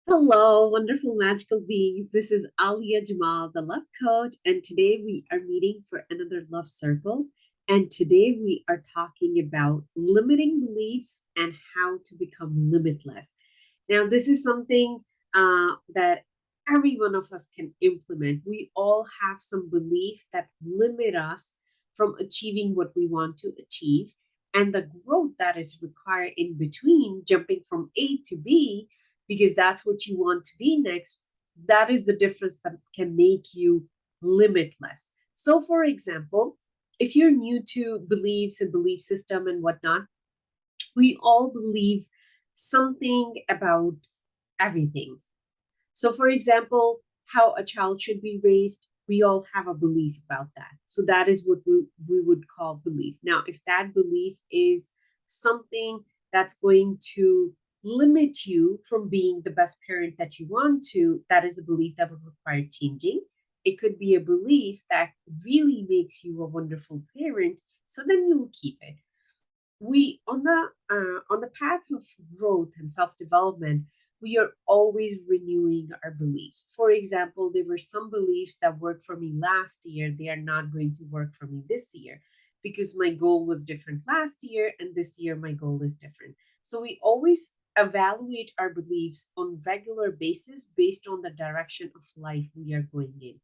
Hello, wonderful magical beings. This is Alia Jamal, the love coach, and today we are meeting for another love circle. And today we are talking about limiting beliefs and how to become limitless. Now, this is something that every one of us can implement. We all have some belief that limit us from achieving what we want to achieve, and the growth that is required in between, jumping from A to B because that's what you want to be next. That is the difference that can make you limitless. So, for example, if you're new to beliefs and belief system and whatnot, we all believe something about everything. So, for example, how a child should be raised, we all have a belief about that. So, that is what we would call belief. Now, if that belief is something that's going to limit you from being the best parent that you want to, that is a belief that would require changing. It could be a belief that really makes you a wonderful parent. So then you will keep it. We on the path of growth and self-development, we are always renewing our beliefs. For example, there were some beliefs that worked for me last year, they are not going to work for me this year because my goal was different last year and this year my goal is different. So we always evaluate our beliefs on regular basis based on the direction of life we are going in.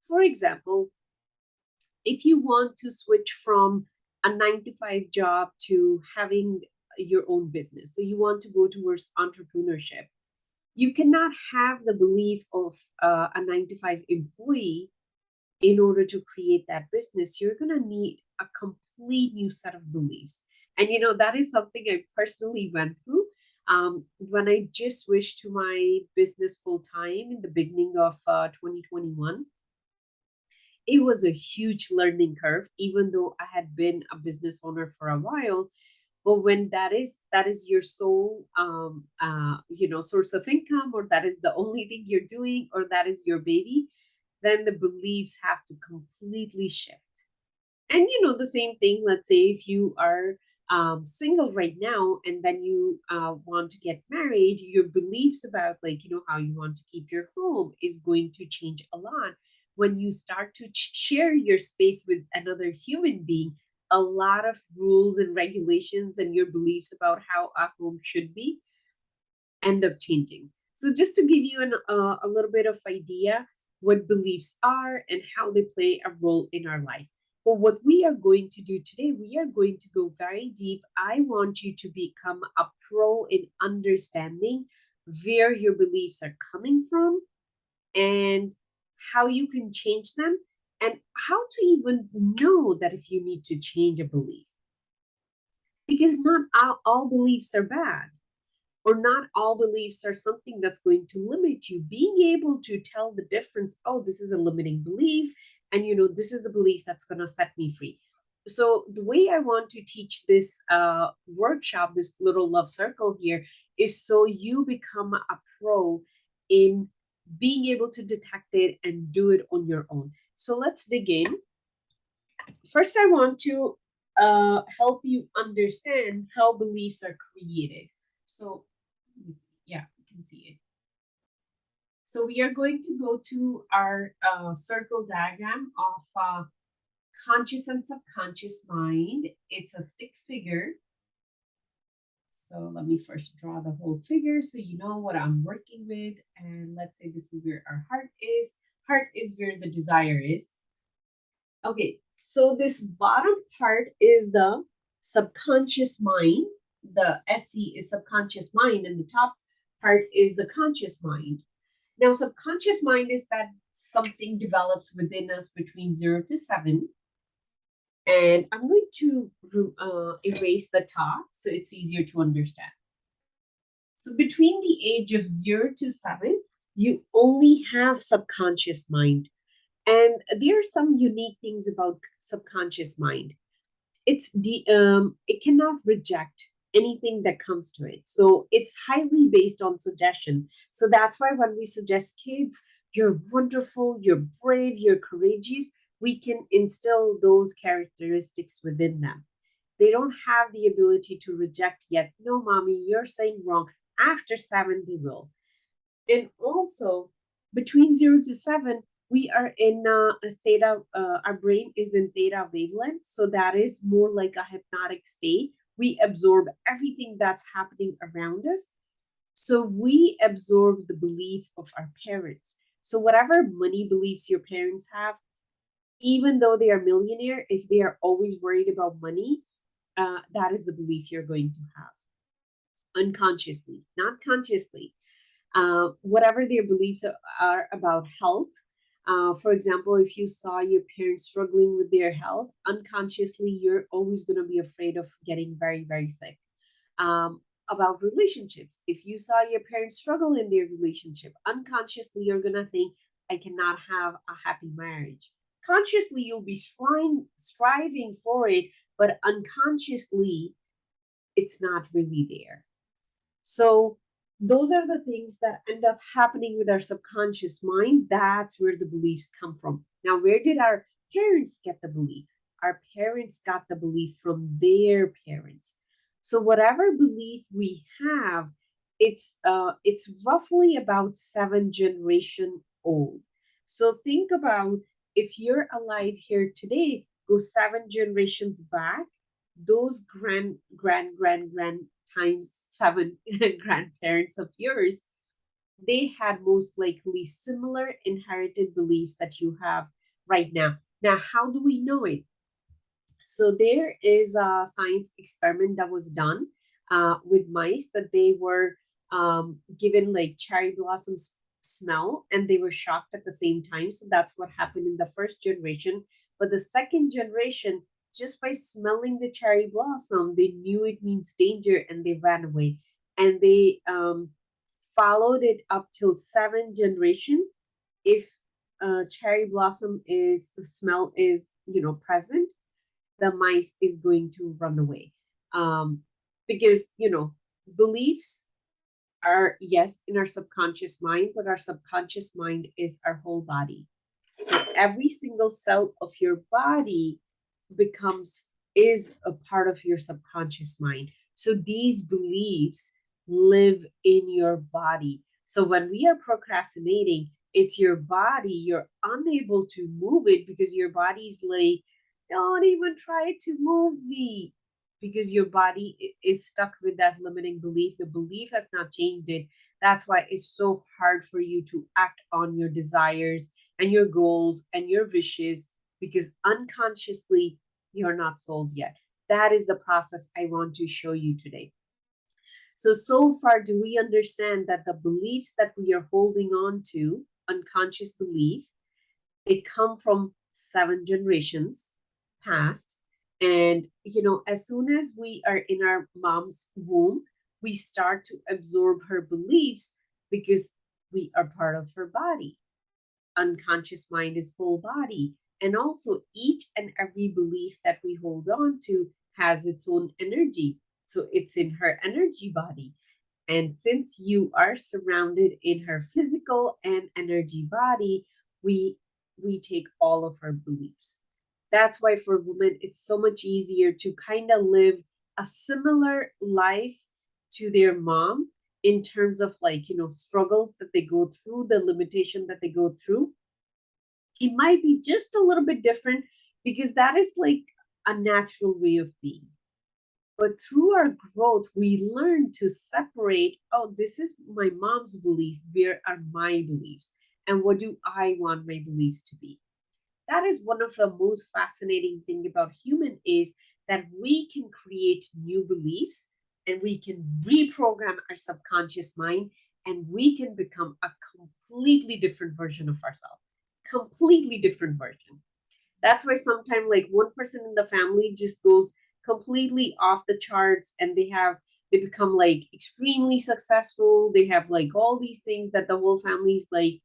For example, if you want to switch from a 9 to 5 job to having your own business, so you want to go towards entrepreneurship, you cannot have the belief of a 9 to 5 employee in order to create that business. You're going to need a complete new set of beliefs. And that is something I personally went through. When I just switched to my business full time in the beginning of 2021, it was a huge learning curve, even though I had been a business owner for a while. But when that is your sole source of income, or that is the only thing you're doing, or that is your baby, then the beliefs have to completely shift. And the same thing, let's say if you are single right now and then you want to get married, your beliefs about, like, how you want to keep your home is going to change a lot. When you start to share your space with another human being, a lot of rules and regulations and your beliefs about how a home should be end up changing. So just to give you a little bit of idea what beliefs are and how they play a role in our life. But what we are going to do today, we are going to go very deep. I want you to become a pro in understanding where your beliefs are coming from and how you can change them, and how to even know that if you need to change a belief, because not all beliefs are bad, or not all beliefs are something that's going to limit you. Being able to tell the difference, oh, this is a limiting belief, and this is a belief that's going to set me free. So the way I want to teach this workshop, this little love circle here, is so you become a pro in being able to detect it and do it on your own. So let's dig in. First, I want to help you understand how beliefs are created. So let me see. Yeah, you can see it. So we are going to go to our circle diagram of conscious and subconscious mind. It's a stick figure. So let me first draw the whole figure so you know what I'm working with. And let's say this is where our heart is. Heart is where the desire is. Okay, so this bottom part is the subconscious mind. The SC is subconscious mind, and the top part is the conscious mind. Now, subconscious mind is that something develops within us between 0 to 7. And I'm going to erase the top so it's easier to understand. So, between the age of 0 to 7, you only have subconscious mind. And there are some unique things about subconscious mind. It cannot reject anything that comes to it. So it's highly based on suggestion. So that's why when we suggest kids, you're wonderful, you're brave, you're courageous, we can instill those characteristics within them. They don't have the ability to reject yet. No, mommy, you're saying wrong. After 7, they will. And also between 0 to 7, we are in a theta, our brain is in theta wavelength. So that is more like a hypnotic state. We absorb everything that's happening around us. So we absorb the belief of our parents. So whatever money beliefs your parents have, even though they are millionaire, if they are always worried about money, that is the belief you're going to have unconsciously, not consciously. Whatever their beliefs are about health. For example, if you saw your parents struggling with their health, unconsciously, you're always going to be afraid of getting very, very sick. About relationships, if you saw your parents struggle in their relationship, unconsciously, you're going to think, I cannot have a happy marriage. Consciously, you'll be striving for it, but unconsciously, it's not really there. So those are the things that end up happening with our subconscious mind. That's where the beliefs come from. Now, where did our parents get the belief? Our parents got the belief from their parents. So whatever belief we have, it's roughly about 7 generation old. So think about, if you're alive here today, go 7 generations back, those grand times 7 grandparents of yours, they had most likely similar inherited beliefs that you have right now. Now, how do we know it? So there is a science experiment that was done with mice, that they were given like cherry blossoms smell, and they were shocked at the same time. So that's what happened in the first generation. But the second generation, just by smelling the cherry blossom, they knew it means danger, and they ran away. And they followed it up till 7 generation. If cherry blossom is, the smell is, present, the mice is going to run away. um, because beliefs are, yes, in our subconscious mind, but our subconscious mind is our whole body. So every single cell of your body becomes, is a part of your subconscious mind. So these beliefs live in your body. So when we are procrastinating, it's your body, you're unable to move it because your body's like, don't even try to move me, because your body is stuck with that limiting belief. The belief has not changed it. That's why it's so hard for you to act on your desires and your goals and your wishes, because unconsciously you're not sold yet. That is the process I want to show you today. So far, do we understand that the beliefs that we are holding on to, unconscious belief, they come from 7 generations past. And as soon as we are in our mom's womb, we start to absorb her beliefs, because we are part of her body. Unconscious mind is whole body. And also, each and every belief that we hold on to has its own energy. So it's in her energy body. And since you are surrounded in her physical and energy body, we we take all of her beliefs. That's why for women it's so much easier to kind of live a similar life to their mom, in terms of like, struggles that they go through, the limitation that they go through. It might be just a little bit different, because that is like a natural way of being. But through our growth, we learn to separate, oh, this is my mom's belief. Where are my beliefs? And what do I want my beliefs to be? That is one of the most fascinating thing about human, is that we can create new beliefs, and we can reprogram our subconscious mind, and we can become a completely different version of ourselves. Completely different version. That's why sometimes like one person in the family just goes completely off the charts, and they become like extremely successful. They have like all these things that the whole family's like,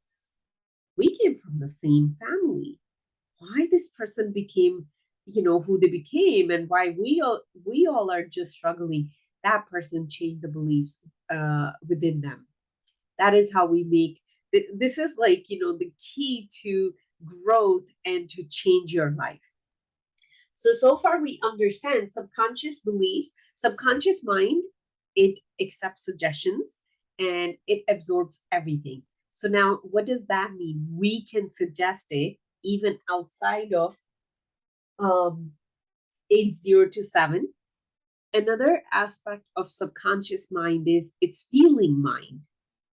we came from the same family. Why this person became, who they became, and why we all are just struggling. That person changed the beliefs within them. That is how we make this is like, the key to growth and to change your life. So far we understand subconscious belief, subconscious mind, it accepts suggestions, and it absorbs everything. So now what does that mean? We can suggest it even outside of age 0 to 7. Another aspect of subconscious mind is its feeling mind.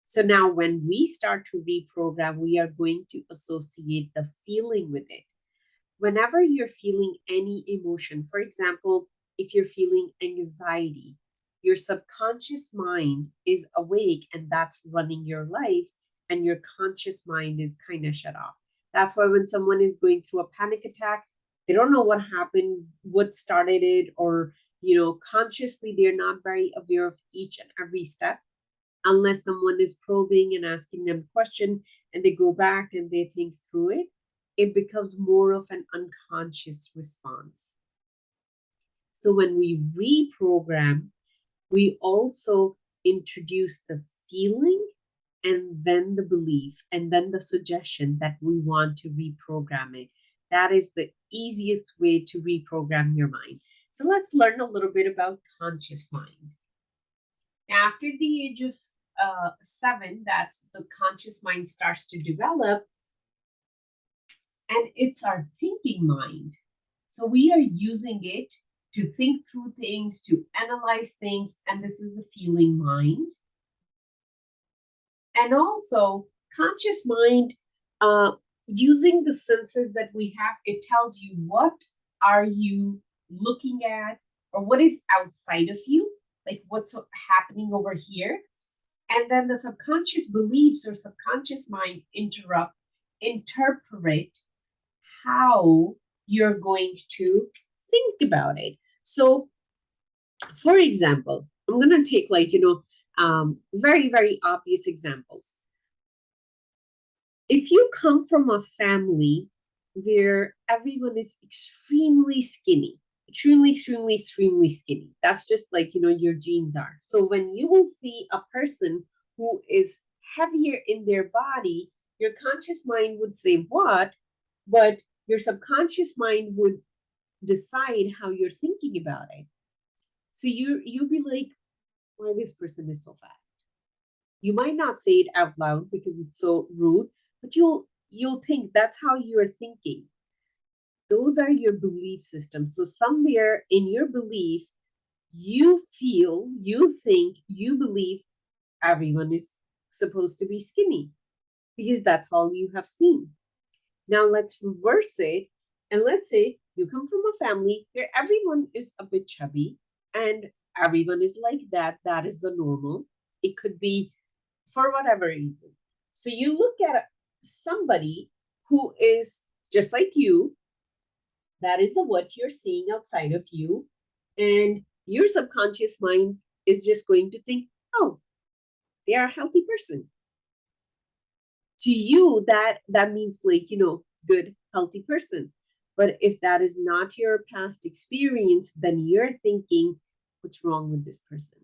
So now when we start to reprogram, we are going to associate the feeling with it. Whenever you're feeling any emotion, for example, if you're feeling anxiety, your subconscious mind is awake and that's running your life, and your conscious mind is kind of shut off. That's why when someone is going through a panic attack, they don't know what happened, what started it, or consciously they're not very aware of each and every step unless someone is probing and asking them a question and they go back and they think through it. It becomes more of an unconscious response. So when we reprogram, we also introduce the feeling and then the belief and then the suggestion that we want to reprogram it. That is the easiest way to reprogram your mind. So let's learn a little bit about conscious mind. After the age of 7, that's the conscious mind starts to develop, and it's our thinking mind. So we are using it to think through things, to analyze things, and this is the feeling mind. And also, conscious mind, using the senses that we have, it tells you what are you looking at or what is outside of you, like what's happening over here. And then the subconscious beliefs or subconscious mind interpret how you're going to think about it. So, for example, I'm going to take very, very obvious examples. If you come from a family where everyone is extremely skinny, extremely skinny, that's just like, your genes are. So when you will see a person who is heavier in their body, your conscious mind would say, what? But your subconscious mind would decide how you're thinking about it. So you'll be like, why this person is so fat? You might not say it out loud because it's so rude, but you'll think that's how you're thinking. Those are your belief systems. So somewhere in your belief, you feel, you think, you believe everyone is supposed to be skinny because that's all you have seen. Now let's reverse it, and let's say you come from a family where everyone is a bit chubby and everyone is like that. That is the normal. It could be for whatever reason. So you look at somebody who is just like you, that is the what you're seeing outside of you, and your subconscious mind is just going to think, oh, they are a healthy person. To you, that means like, good, healthy person. But if that is not your past experience, then you're thinking, what's wrong with this person?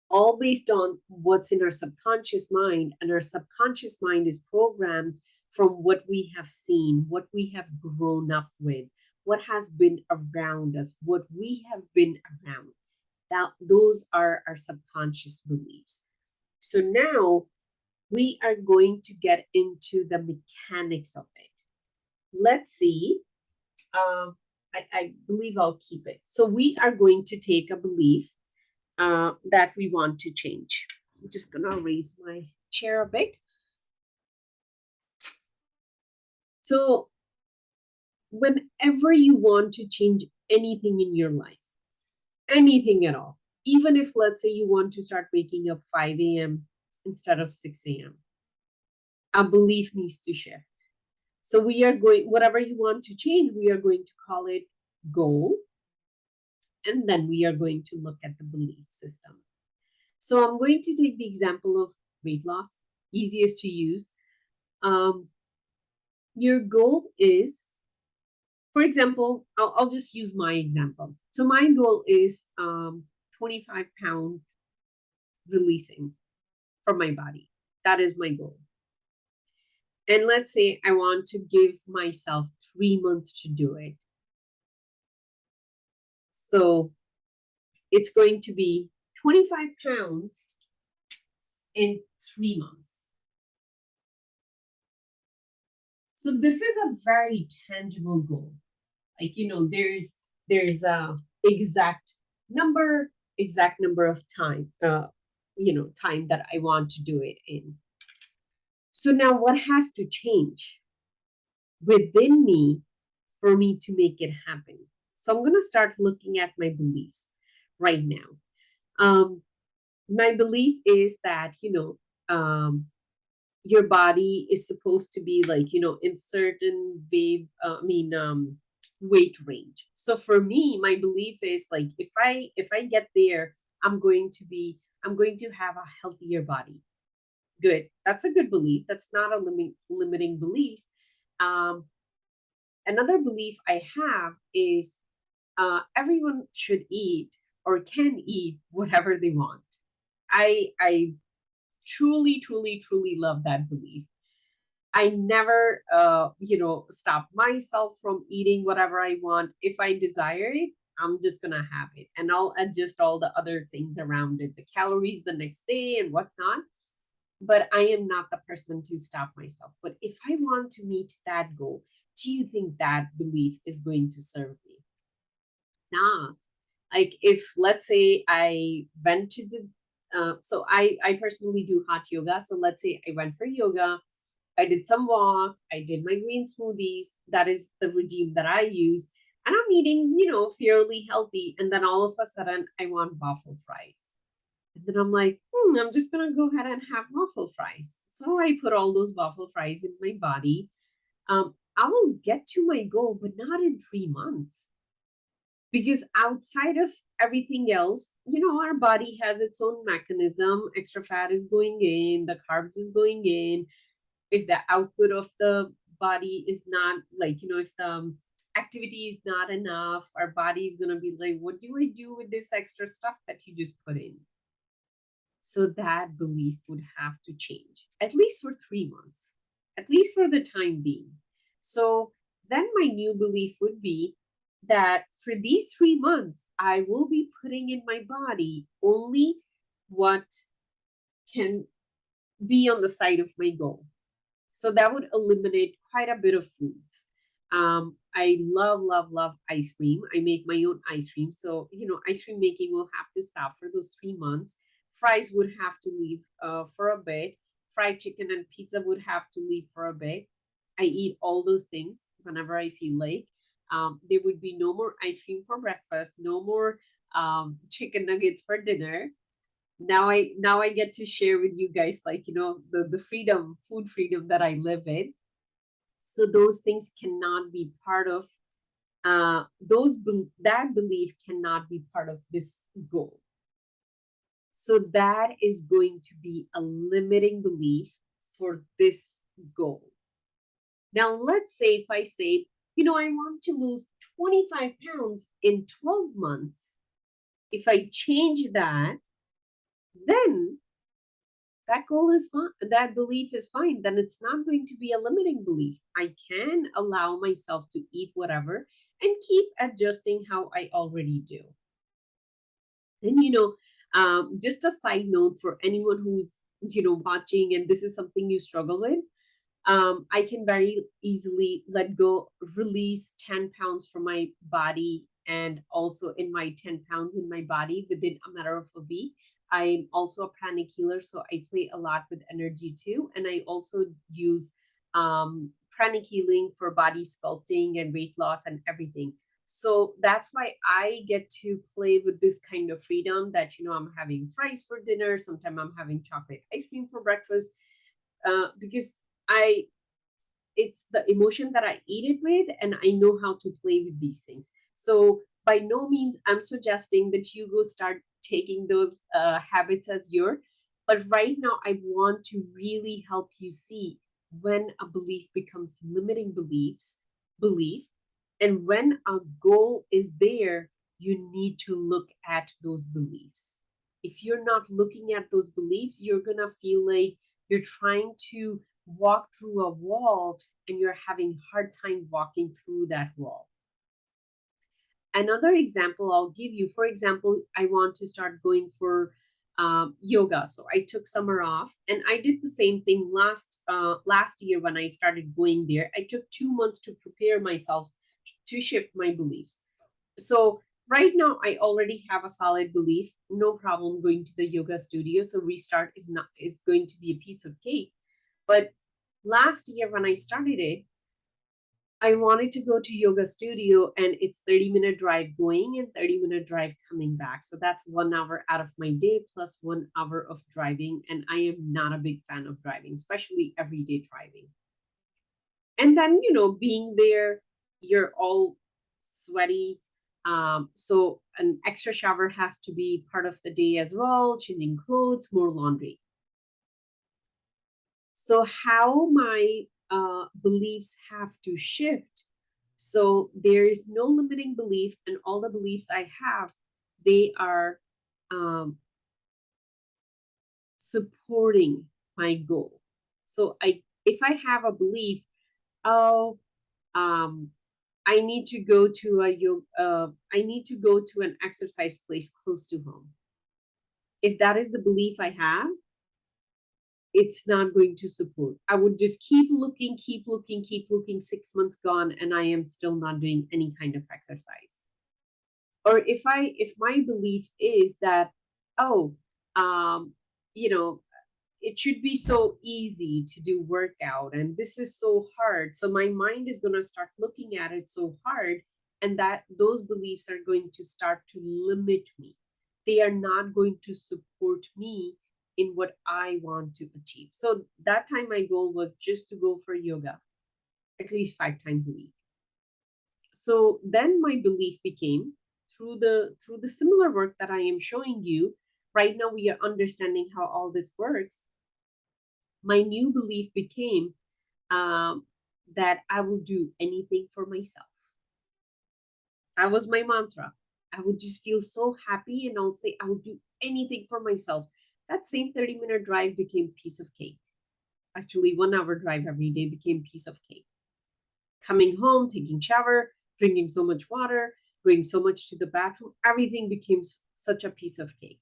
All based on what's in our subconscious mind, and our subconscious mind is programmed from what we have seen, what we have grown up with, what has been around us, what we have been around. Those are our subconscious beliefs. So now we are going to get into the mechanics of it. Let's see. I believe I'll keep it. So we are going to take a belief that we want to change. I'm just gonna raise my chair a bit. So whenever you want to change anything in your life, anything at all, even if let's say you want to start waking up 5 a.m. instead of 6 a.m., a belief needs to shift. So we are going, whatever you want to change, we are going to call it goal. And then we are going to look at the belief system. So I'm going to take the example of weight loss, easiest to use. Your goal is, for example, I'll just use my example. So my goal is 25-pound releasing from my body. That is my goal. And let's say I want to give myself 3 months to do it. So it's going to be 25 pounds in 3 months. So this is a very tangible goal. Like, there's a number exact number of time that I want to do it in. So now what has to change within me for me to make it happen? So I'm going to start looking at my beliefs right now. My belief is that, your body is supposed to be like, in certain weight range. So for me, my belief is like, if I get there, I'm going to have a healthier body. Good. That's a good belief. That's not a limiting belief. um Another belief I have is, everyone should eat or can eat whatever they want. I truly, truly, truly love that belief. I never, stop myself from eating whatever I want. If I desire it, I'm just gonna have it, and I'll adjust all the other things around it, the calories the next day and whatnot. But I am not the person to stop myself. But if I want to meet that goal, do you think that belief is going to serve me? Nah. Like, if let's say I went to the so I personally do hot yoga. So let's say I went for yoga, I did some walk, I did my green smoothies. That is the regime that I use. And I'm eating, fairly healthy. And then all of a sudden, I want waffle fries. And then I'm like, I'm just going to go ahead and have waffle fries. So I put all those waffle fries in my body. I will get to my goal, but not in 3 months. Because outside of everything else, our body has its own mechanism. Extra fat is going in, the carbs is going in. If the output of the body is not like, if the activity is not enough, our body is going to be like, what do I do with this extra stuff that you just put in? So that belief would have to change, at least for 3 months, at least for the time being. So then my new belief would be that for these 3 months, I will be putting in my body only what can be on the side of my goal. So that would eliminate quite a bit of foods. I love, love, love ice cream. I make my own ice cream. So, ice cream making will have to stop for those 3 months. Fries would have to leave for a bit. Fried chicken and pizza would have to leave for a bit. I eat all those things whenever I feel like. There would be no more ice cream for breakfast, no more chicken nuggets for dinner. Now I get to share with you guys, like, the freedom, food freedom that I live in. So those things cannot be part of that belief cannot be part of this goal. So that is going to be a limiting belief for this goal. Now let's say if I say, I want to lose 25 pounds in 12 months. If I change that, then that goal is fine, that belief is fine. Then it's not going to be a limiting belief. I can allow myself to eat whatever and keep adjusting how I already do. And, just a side note for anyone who's, watching, and this is something you struggle with, I can very easily let go, release 10 pounds from my body, and also in my 10 pounds in my body within a matter of a week. I'm also a pranic healer, so I play a lot with energy too. And I also use pranic healing for body sculpting and weight loss and everything. So that's why I get to play with this kind of freedom that, I'm having fries for dinner, sometimes I'm having chocolate ice cream for breakfast, because I it's the emotion that I eat it with, and I know how to play with these things. So by no means I'm suggesting that you go start taking those habits as your, but right now I want to really help you see when a belief becomes limiting belief, and when a goal is there, you need to look at those beliefs. If you're not looking at those beliefs, you're gonna feel like you're trying to walk through a wall and you're having hard time walking through that wall. Another example I'll give you, for example, I want to start going for yoga. So I took summer off, and I did the same thing last year when I started going there. I took 2 months to prepare myself to shift my beliefs. So right now I already have a solid belief, no problem going to the yoga studio. So restart is going to be a piece of cake. But last year when I started it, I wanted to go to yoga studio, and it's 30-minute drive going and 30-minute drive coming back. So that's 1 hour out of my day plus 1 hour of driving. And I am not a big fan of driving, especially everyday driving. And then, being there, you're all sweaty. So an extra shower has to be part of the day as well, changing clothes, more laundry. So how my beliefs have to shift. So there is no limiting belief, and all the beliefs I have, they are um, supporting my goal. So if I have a belief, oh, um, I need to go to I need to go to an exercise place close to home. If that is the belief I have, it's not going to support. I would just keep looking, keep looking, keep looking. 6 months gone, and I am still not doing any kind of exercise. Or if my belief is that, oh, um, you know, it should be so easy to do workout, and this is so hard, so my mind is going to start looking at it so hard, and that those beliefs are going to start to limit me. They are not going to support me in what I want to achieve. So that time my goal was just to go for yoga at least 5 times a week. So then my belief became, through the similar work that I am showing you right now, we are understanding how all this works. My new belief became um, that I will do anything for myself. That was my mantra. I would just feel so happy, and I'll say, I will do anything for myself. That same 30-minute drive became piece of cake. Actually, 1 hour drive every day became piece of cake. Coming home, taking shower, drinking so much water, going so much to the bathroom, everything became such a piece of cake.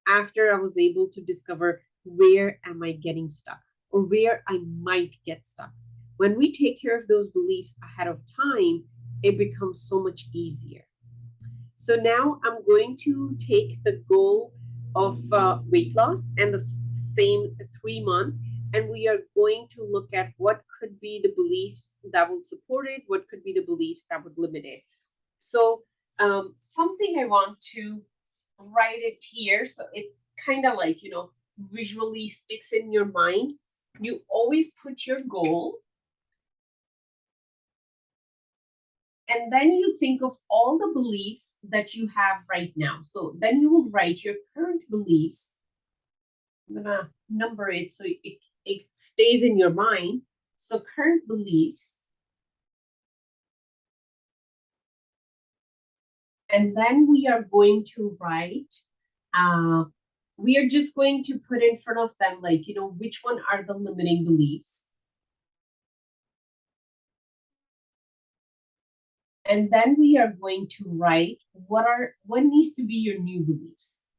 After I was able to discover, where am I getting stuck, or where I might get stuck. When we take care of those beliefs ahead of time, it becomes so much easier. So now I'm going to take the goal of weight loss and the same 3 month, and we are going to look at what could be the beliefs that will support it, what could be the beliefs that would limit it. So something I want to write it here, so it kind of like, visually sticks in your mind. You always put your goal, and then you think of all the beliefs that you have right now. So then you will write your current beliefs. I'm gonna number it so it stays in your mind. So current beliefs, and then we are going to write, we are just going to put in front of them, like, which one are the limiting beliefs. And then we are going to write what needs to be your new beliefs.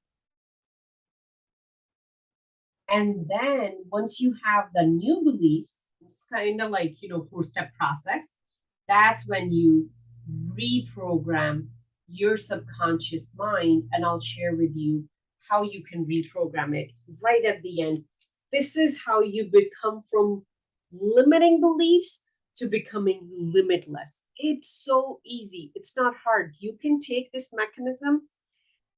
And then once you have the new beliefs, it's kind of like, 4-step process. That's when you reprogram your subconscious mind. And I'll share with you how you can reprogram it right at the end. This is how you become from limiting beliefs to becoming limitless. It's so easy. It's not hard. You can take this mechanism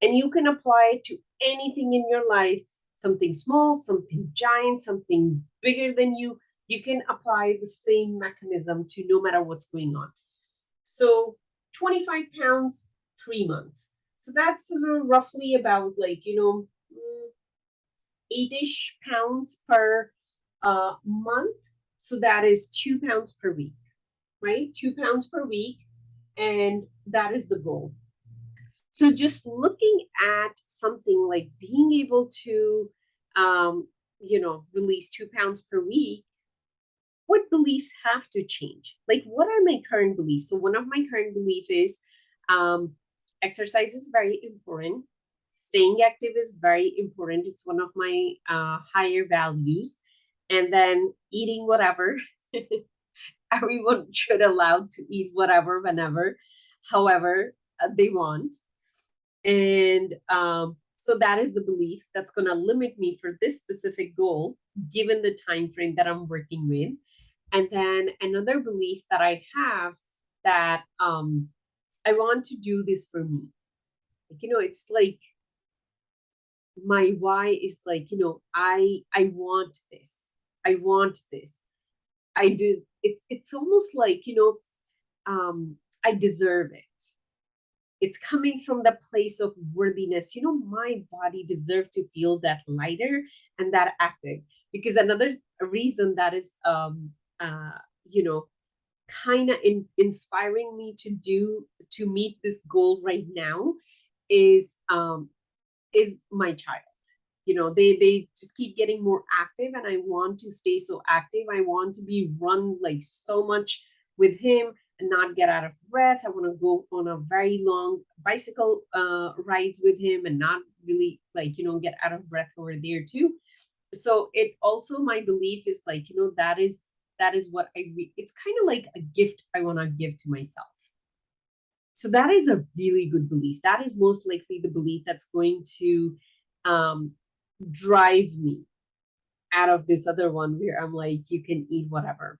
and you can apply it to anything in your life, something small, something giant, something bigger than you. You can apply the same mechanism to no matter what's going on. So 25 pounds, 3 months. So that's roughly about, like, 8-ish pounds per month. So that is 2 pounds per week, right? 2 pounds per week. And that is the goal. So just looking at something like being able to, release 2 pounds per week, what beliefs have to change? Like, what are my current beliefs? So one of my current belief is exercise is very important. Staying active is very important. It's one of my higher values. And then eating whatever. Everyone should allow to eat whatever, whenever, however they want. And so that is the belief that's going to limit me for this specific goal, given the time frame that I'm working with. And then another belief that I have, that I want to do this for me. Like, it's like my why is like, I want this. I want this. I do. It's almost like, I deserve it. It's coming from the place of worthiness. My body deserves to feel that lighter and that active. Because another reason that is, you know, kind of inspiring me to meet this goal right now is my child. They just keep getting more active, and I want to stay so active. I want to be run like so much with him and not get out of breath. I want to go on a very long bicycle rides with him and not really like get out of breath over there too. So it also, my belief is like, that is what it's kind of like a gift I want to give to myself. So that is a really good belief. That is most likely the belief that's going to um, drive me out of this other one where I'm like, you can eat whatever.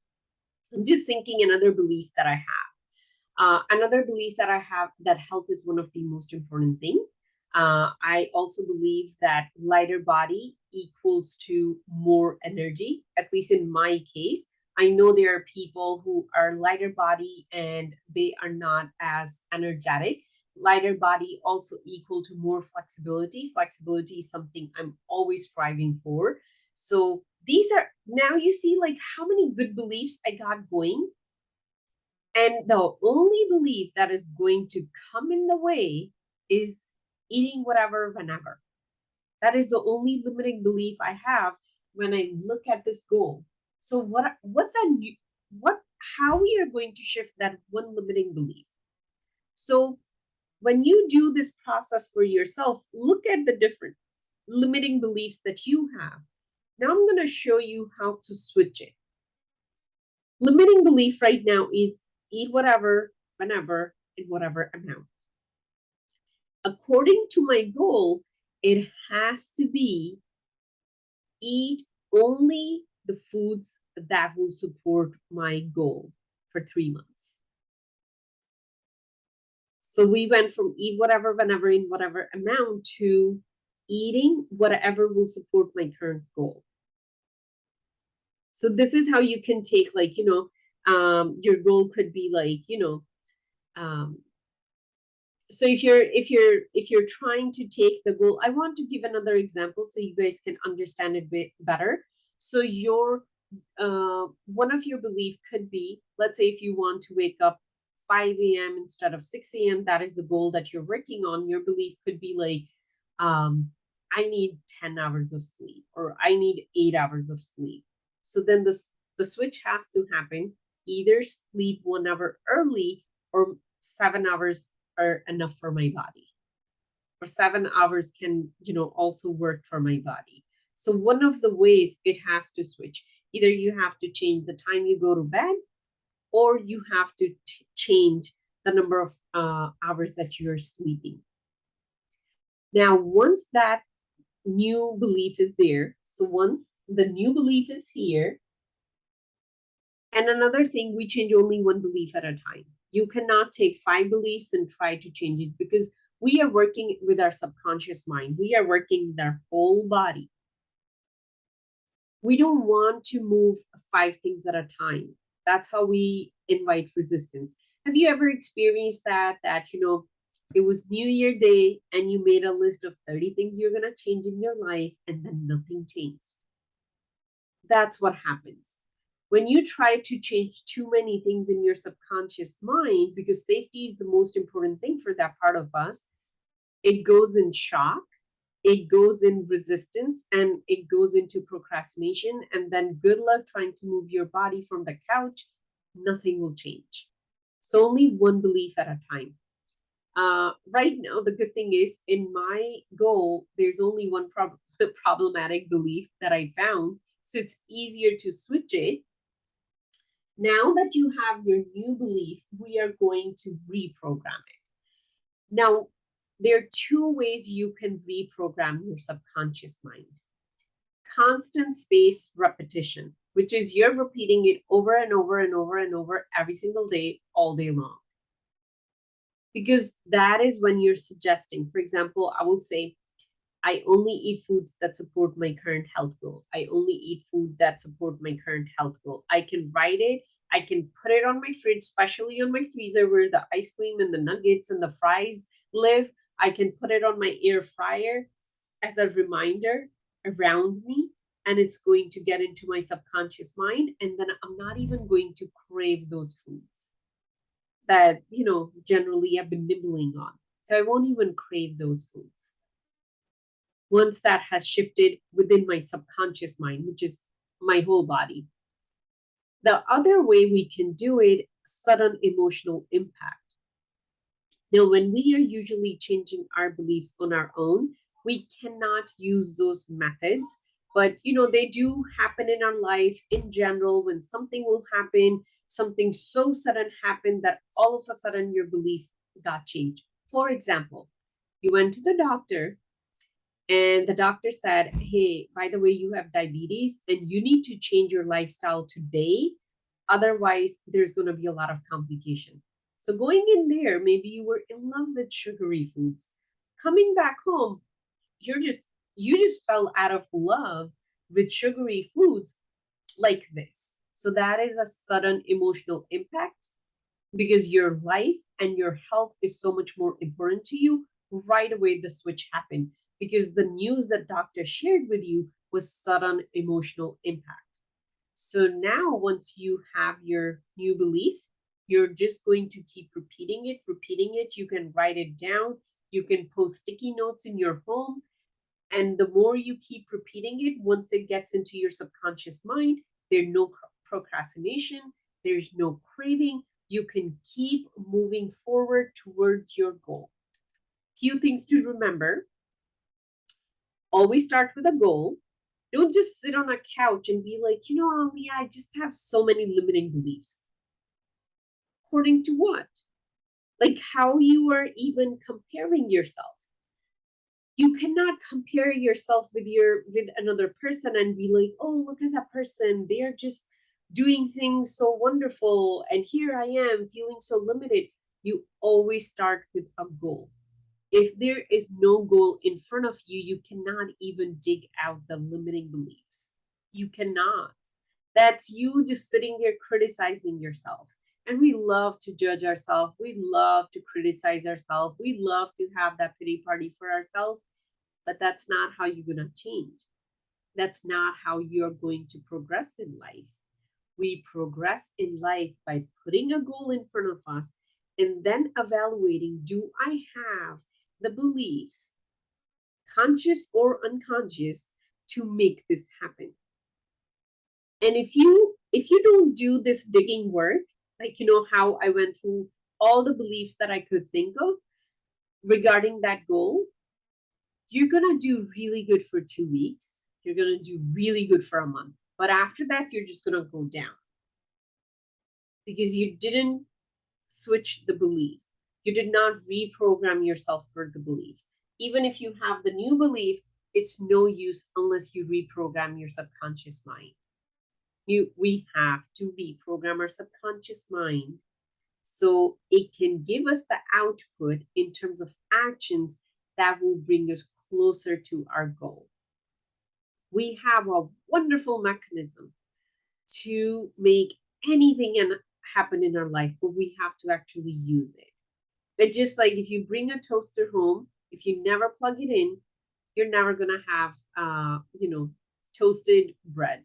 I'm just thinking another belief that I have. Another belief that I have, that health is one of the most important thing. I also believe that lighter body equals to more energy, at least in my case. I know there are people who are lighter body and they are not as energetic. Lighter body also equal to more flexibility. Flexibility is something I'm always striving for. So these are, now you see like how many good beliefs I got going. And the only belief that is going to come in the way is eating whatever, whenever. That is the only limiting belief I have when I look at this goal. So what how we are going to shift that one limiting belief? So when you do this process for yourself, look at the different limiting beliefs that you have. Now I'm going to show you how to switch it. Limiting belief right now is eat whatever, whenever, in whatever amount. According to my goal, it has to be eat only the foods that will support my goal for 3 months. So we went from eat whatever, whenever, in whatever amount to eating whatever will support my current goal. So this is how you can take, like, your goal could be like, um, so if you're trying to take the goal, I want to give another example so you guys can understand it bit better. So your one of your belief could be, let's say if you want to wake up 5 a.m. instead of 6 a.m., that is the goal that you're working on. Your belief could be like, I need 10 hours of sleep, or I need 8 hours of sleep. So then the switch has to happen. Either sleep 1 hour early, or 7 hours are enough for my body, or 7 hours can also work for my body. So one of the ways it has to switch, either you have to change the time you go to bed, or you have to change the number of hours that you're sleeping. Now once that new belief is there, so once the new belief is here, and another thing, we change only one belief at a time. You cannot take 5 beliefs and try to change it, because we are working with our subconscious mind. We are working with our whole body. We don't want to move 5 things at a time. That's how we invite resistance. Have you ever experienced that it was New Year Day and you made a list of 30 things you're going to change in your life, and then nothing changed? That's what happens when you try to change too many things in your subconscious mind, because safety is the most important thing for that part of us. It goes in shock, it goes in resistance, and it goes into procrastination. And then good luck trying to move your body from the couch. Nothing will change. So only one belief at a time. Right now, the good thing is in my goal, there's only one problematic belief that I found. So it's easier to switch it. Now that you have your new belief, we are going to reprogram it. Now, there are two ways you can reprogram your subconscious mind. Constant space repetition, which is you're repeating it over and over and over and over every single day, all day long. Because that is when you're suggesting, for example, I will say, I only eat foods that support my current health goal. I only eat food that support my current health goal. I can write it. I can put it on my fridge, especially on my freezer where the ice cream and the nuggets and the fries live. I can put it on my air fryer as a reminder around me, and it's going to get into my subconscious mind. And then I'm not even going to crave those foods that, generally I've been nibbling on. So I won't even crave those foods once that has shifted within my subconscious mind, which is my whole body. The other way we can do it, sudden emotional impact. Now, when we are usually changing our beliefs on our own, we cannot use those methods. But they do happen in our life in general. When something will happen, something so sudden happened that all of a sudden your belief got changed. For example, you went to the doctor and the doctor said, hey, by the way, you have diabetes and you need to change your lifestyle today. Otherwise, there's going to be a lot of complication. So going in there, maybe you were in love with sugary foods. Coming back home, you just fell out of love with sugary foods like this. So that is a sudden emotional impact because your life and your health is so much more important to you. Right away the switch happened because the news that doctor shared with you was sudden emotional impact. So now once you have your new belief, you're just going to keep repeating it. You can write it down, you can post sticky notes in your home, and the more you keep repeating it, once it gets into your subconscious mind, there's no procrastination, there's no craving. You can keep moving forward towards your goal. Few things to remember: always start with a goal. Don't just sit on a couch and be like, Ali, I just have so many limiting beliefs. According to what? Like how you are even comparing yourself. You cannot compare yourself with another person and be like, oh, look at that person, they're just doing things so wonderful and here I am feeling so limited. You always start with a goal. If there is no goal in front of you, you cannot even dig out the limiting beliefs. You cannot. That's you just sitting there criticizing yourself. And we love to judge ourselves. We love to criticize ourselves. We love to have that pity party for ourselves. But that's not how you're going to change. That's not how you're going to progress in life. We progress in life by putting a goal in front of us and then evaluating, do I have the beliefs, conscious or unconscious, to make this happen? And if you don't do this digging work, like how I went through all the beliefs that I could think of regarding that goal, you're gonna do really good for 2 weeks. You're gonna do really good for a month. But after that, you're just gonna go down because you didn't switch the belief. You did not reprogram yourself for the belief. Even if you have the new belief, it's no use unless you reprogram your subconscious mind. We have to reprogram our subconscious mind so it can give us the output in terms of actions that will bring us closer to our goal. We have a wonderful mechanism to make anything happen in our life, but we have to actually use it. But just like if you bring a toaster home, if you never plug it in, you're never gonna have toasted bread.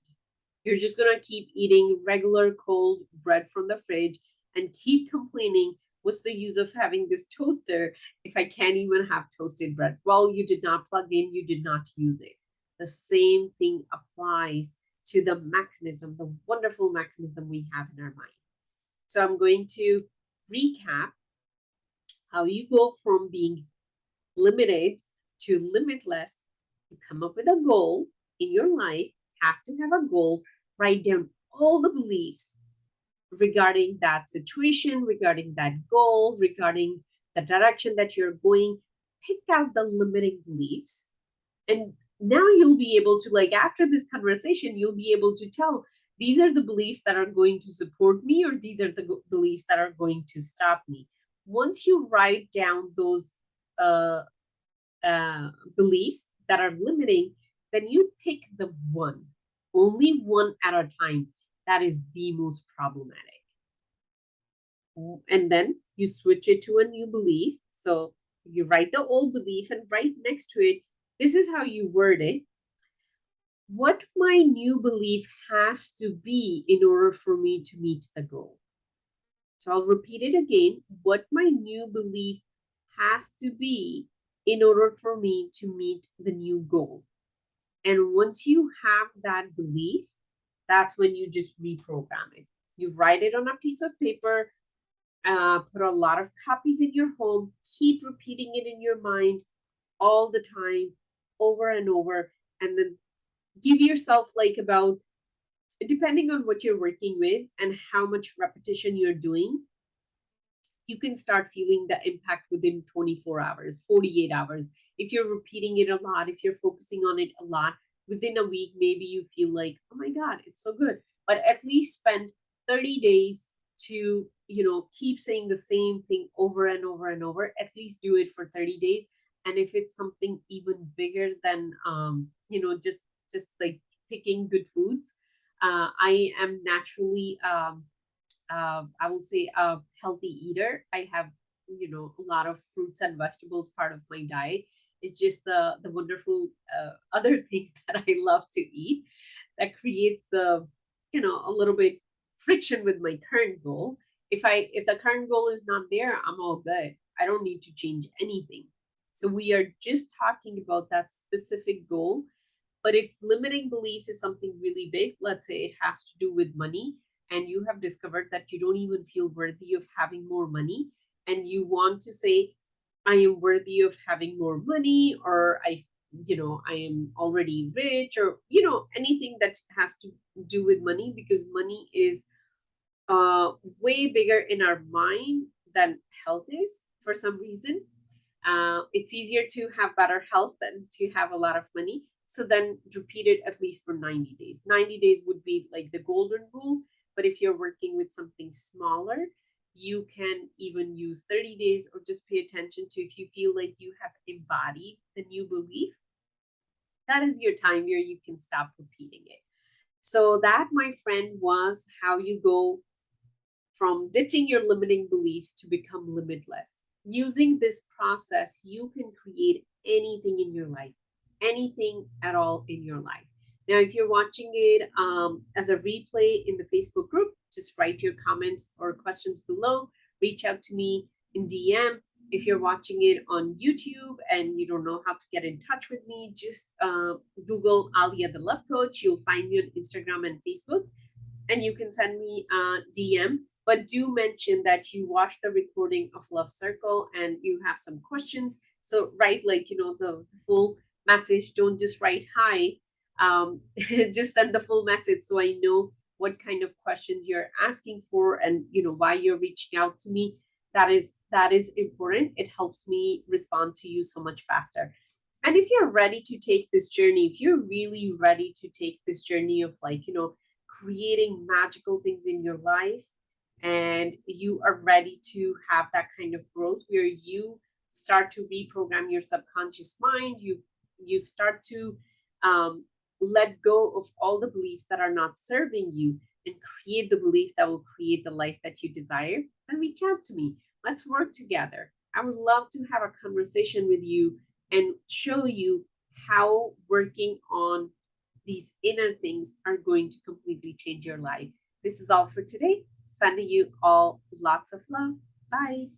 You're just gonna keep eating regular cold bread from the fridge and keep complaining, what's the use of having this toaster if I can't even have toasted bread? Well, you did not plug in, you did not use it. The same thing applies to the mechanism, the wonderful mechanism we have in our mind. So I'm going to recap how you go from being limited to limitless. You come up with a goal in your life, have to have a goal, write down all the beliefs regarding that situation, regarding that goal, regarding the direction that you're going. Pick out the limiting beliefs. And now you'll be able to, like, after this conversation, you'll be able to tell these are the beliefs that are going to support me, or these are the beliefs that are going to stop me. Once you write down those uh, beliefs that are limiting, then you pick the one, only one at a time, that is the most problematic. And then you switch it to a new belief. So you write the old belief and right next to it, this is how you word it: what my new belief has to be in order for me to meet the goal. So I'll repeat it again: what my new belief has to be in order for me to meet the new goal. And once you have that belief, that's when you just reprogram it. You write it on a piece of paper, put a lot of copies in your home, keep repeating it in your mind all the time, over and over, and then give yourself like about, depending on what you're working with and how much repetition you're doing, you can start feeling the impact within 24 hours, 48 hours. If you're repeating it a lot, if you're focusing on it a lot, within a week, maybe you feel like, oh my God, it's so good. But at least spend 30 days to, keep saying the same thing over and over and over. At least do it for 30 days. And if it's something even bigger than, just like picking good foods, I am naturally I will say a healthy eater. I have, a lot of fruits and vegetables part of my diet. It's just the wonderful other things that I love to eat that creates the, a little bit friction with my current goal. If the current goal is not there, I'm all good. I don't need to change anything. So we are just talking about that specific goal. But if limiting belief is something really big, let's say it has to do with money, and you have discovered that you don't even feel worthy of having more money, and you want to say, I am worthy of having more money, or I am already rich, or, anything that has to do with money, because money is way bigger in our mind than health is for some reason. It's easier to have better health than to have a lot of money. So then repeat it at least for 90 days. 90 days would be like the golden rule. But if you're working with something smaller, you can even use 30 days, or just pay attention to, if you feel like you have embodied the new belief, that is your time where you can stop repeating it. So that, my friend, was how you go from ditching your limiting beliefs to become limitless. Using this process, you can create anything in your life, anything at all in your life. Now, if you're watching it as a replay in the Facebook group, just write your comments or questions below. Reach out to me in DM. If you're watching it on YouTube and you don't know how to get in touch with me, just Google Alia the Love Coach. You'll find me on Instagram and Facebook, and you can send me a DM. But do mention that you watched the recording of Love Circle and you have some questions. So write, like, the full message. Don't just write hi. Just send the full message so I know what kind of questions you're asking for, and why you're reaching out to me. That is important. It helps me respond to you so much faster. And if you're ready to take this journey, if you're really ready to take this journey of, like, creating magical things in your life, and you are ready to have that kind of growth where you start to reprogram your subconscious mind, you start to let go of all the beliefs that are not serving you, and create the belief that will create the life that you desire, then reach out to me. Let's work together. I would love to have a conversation with you and show you how working on these inner things are going to completely change your life. This is all for today. Sending you all lots of love. Bye.